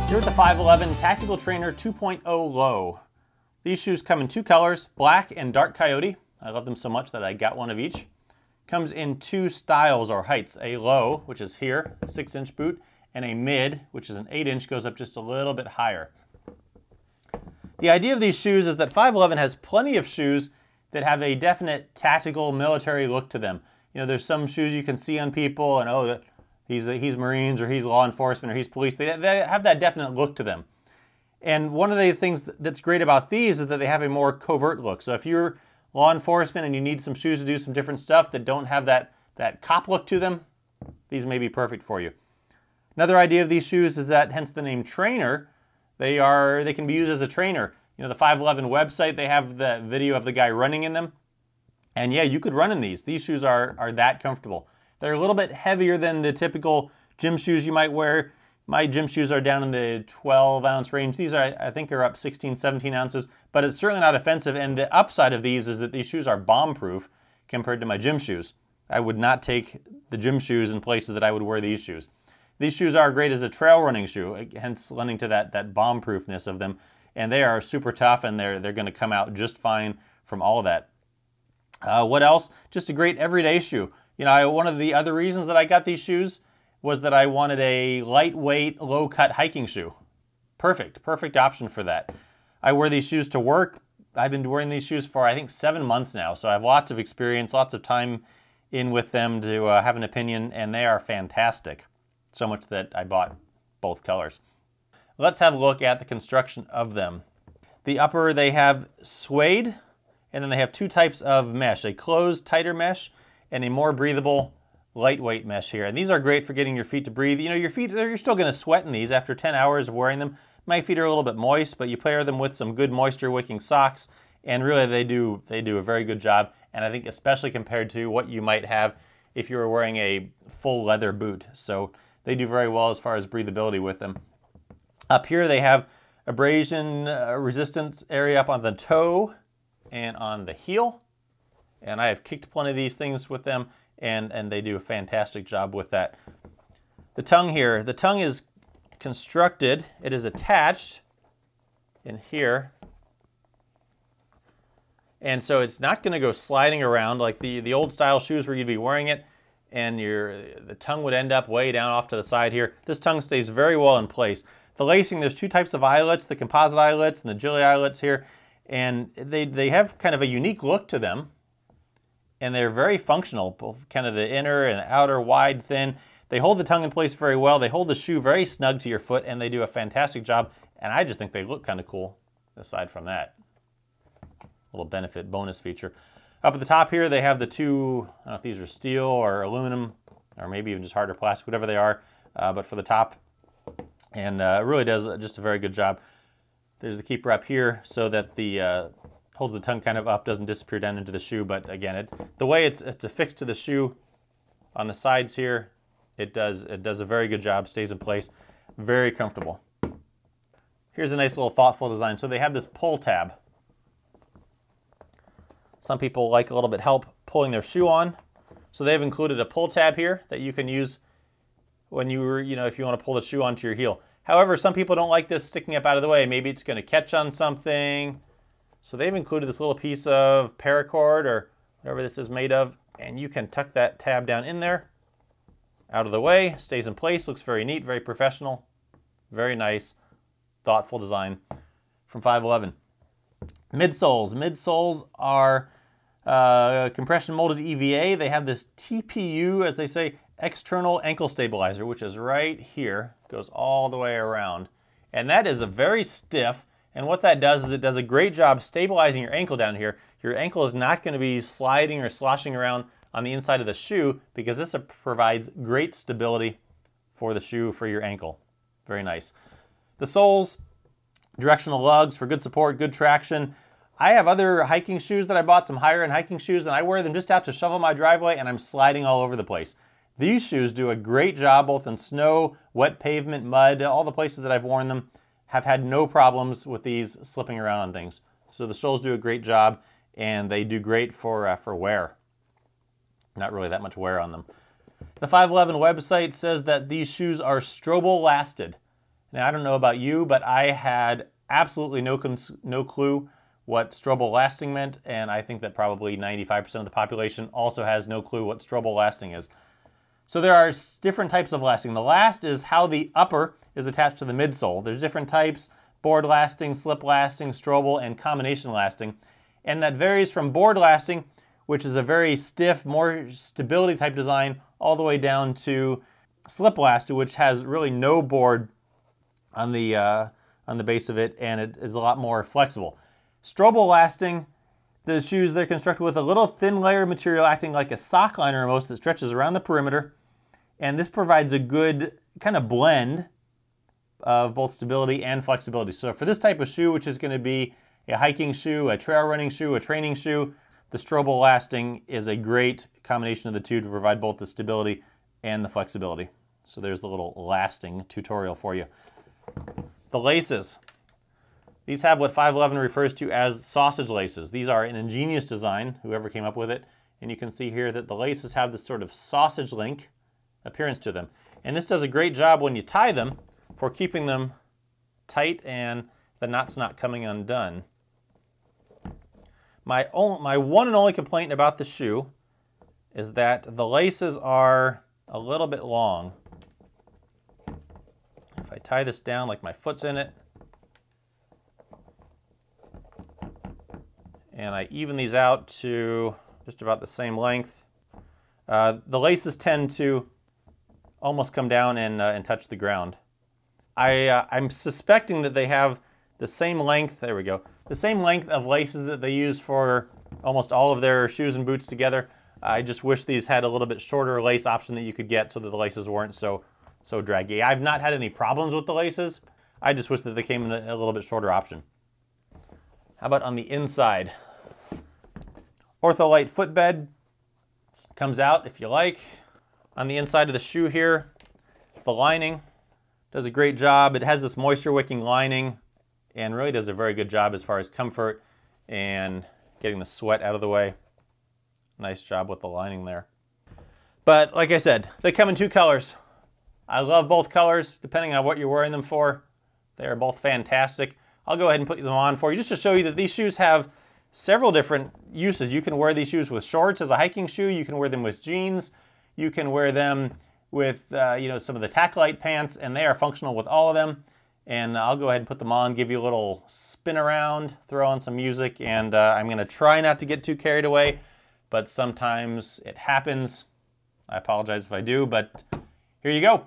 Here with the 511 Tactical Trainer 2.0 Low. These shoes come in two colors, black and dark coyote. I love them so much that I got one of each. Comes in two styles or heights, a low, which is here, 6-inch boot, and a mid, which is an 8-inch, goes up just a little bit higher. The idea of these shoes is that 511 has plenty of shoes that have a definite tactical military look to them. You know, there's some shoes you can see on people and, oh, he's Marines, or he's law enforcement, or he's police. They have that definite look to them. And one of the things that's great about these is that they have a more covert look. So if you're law enforcement and you need some shoes to do some different stuff that don't have that cop look to them, these may be perfect for you. Another idea of these shoes is that, hence the name trainer, they can be used as a trainer. You know, the 511 website, they have the video of the guy running in them. And yeah, you could run in these. These shoes are that comfortable. They're a little bit heavier than the typical gym shoes you might wear. My gym shoes are down in the 12-ounce range. These are, I think, are up 16, 17 ounces, but it's certainly not offensive. And the upside of these is that these shoes are bomb-proof compared to my gym shoes. I would not take the gym shoes in places that I would wear these shoes. These shoes are great as a trail running shoe, hence lending to that bomb-proofness of them. And they are super tough, and they're going to come out just fine from all of that. What else? Just a great everyday shoe. You know, one of the other reasons that I got these shoes was that I wanted a lightweight, low-cut hiking shoe. Perfect option for that. I wear these shoes to work. I've been wearing these shoes for, I think, 7 months now, so I have lots of experience, lots of time in with them to have an opinion, and they are fantastic. So much that I bought both colors. Let's have a look at the construction of them. The upper, they have suede, and then they have two types of mesh, a closed, tighter mesh, and a more breathable, lightweight mesh here. And these are great for getting your feet to breathe. You know, your feet, you're still going to sweat in these after 10 hours of wearing them. My feet are a little bit moist, but you pair them with some good moisture-wicking socks, and really they do a very good job. And I think especially compared to what you might have if you were wearing a full leather boot. So they do very well as far as breathability with them. Up here they have abrasion resistance area up on the toe and on the heel. And I have kicked plenty of these things with them, and they do a fantastic job with that. The tongue here, the tongue is constructed, it is attached in here. And so it's not going to go sliding around like the old style shoes where you'd be wearing it and the tongue would end up way down off to the side here. This tongue stays very well in place. The lacing, there's two types of eyelets, the composite eyelets and the Gilly eyelets here, and they have kind of a unique look to them. And they're very functional, both kind of the inner and outer, wide, thin. They hold the tongue in place very well. They hold the shoe very snug to your foot, and they do a fantastic job. And I just think they look kind of cool, aside from that. Little benefit bonus feature. Up at the top here, they have the two, I don't know if these are steel or aluminum, or maybe even just harder plastic, whatever they are, but for the top. And it really does just a very good job. There's the keeper up here so that the holds the tongue kind of up, doesn't disappear down into the shoe, but again, the way it's affixed to the shoe on the sides here, it does a very good job, stays in place, very comfortable. Here's a nice little thoughtful design. So they have this pull tab. Some people like a little bit help pulling their shoe on, so they've included a pull tab here that you can use when if you want to pull the shoe onto your heel. However, some people don't like this sticking up out of the way. Maybe it's going to catch on something. So they've included this little piece of paracord or whatever this is made of, and you can tuck that tab down in there, out of the way, stays in place, looks very neat, very professional, very nice, thoughtful design from 511. Midsoles. Midsoles are compression molded EVA. They have this TPU, as they say, external ankle stabilizer, which is right here, goes all the way around. And that is a very stiff, and what that does is it does a great job stabilizing your ankle down here. Your ankle is not going to be sliding or sloshing around on the inside of the shoe because this provides great stability for the shoe for your ankle. Very nice. The soles, directional lugs for good support, good traction. I have other hiking shoes that I bought, some higher end hiking shoes, and I wear them just out to shovel my driveway and I'm sliding all over the place. These shoes do a great job both in snow, wet pavement, mud, all the places that I've worn them have had no problems with these slipping around on things. So the soles do a great job, and they do great for wear. Not really that much wear on them. The 511 website says that these shoes are strobo lasted. Now, I don't know about you, but I had absolutely no clue what strobo lasting meant, and I think that probably 95% of the population also has no clue what strobo lasting is. So there are different types of lasting. The last is how the upper is attached to the midsole. There's different types: board lasting, slip lasting, strobel, and combination lasting. And that varies from board lasting, which is a very stiff, more stability type design, all the way down to slip lasting, which has really no board on the base of it, and it is a lot more flexible. Strobel lasting, the shoes, they're constructed with a little thin layer of material acting like a sock liner almost that stretches around the perimeter, and this provides a good kind of blend of both stability and flexibility. So for this type of shoe, which is going to be a hiking shoe, a trail running shoe, a training shoe, the strobel lasting is a great combination of the two to provide both the stability and the flexibility. So there's the little lasting tutorial for you. The laces. These have what 511 refers to as sausage laces. These are an ingenious design, whoever came up with it. And you can see here that the laces have this sort of sausage link appearance to them. And this does a great job when you tie them for keeping them tight and the knot's not coming undone. My one and only complaint about the shoe is that the laces are a little bit long. If I tie this down like my foot's in it, and I even these out to just about the same length, the laces tend to almost come down and touch the ground. I'm suspecting that they have the same length, there we go, the same length of laces that they use for almost all of their shoes and boots together. I just wish these had a little bit shorter lace option that you could get so that the laces weren't so draggy. I've not had any problems with the laces. I just wish that they came in a little bit shorter option. How about on the inside? Ortholite footbed comes out if you like. On the inside of the shoe here, the lining does a great job. It has this moisture wicking lining and really does a very good job as far as comfort and getting the sweat out of the way. Nice job with the lining there. But like I said, they come in two colors. I love both colors, depending on what you're wearing them for. They are both fantastic. I'll go ahead and put them on for you just to show you that these shoes have several different uses. You can wear these shoes with shorts as a hiking shoe. You can wear them with jeans. You can wear them with some of the Tacolite pants, and they are functional with all of them. And I'll go ahead and put them on, give you a little spin around, throw on some music, and I'm going to try not to get too carried away, but sometimes it happens. I apologize if I do, but here you go.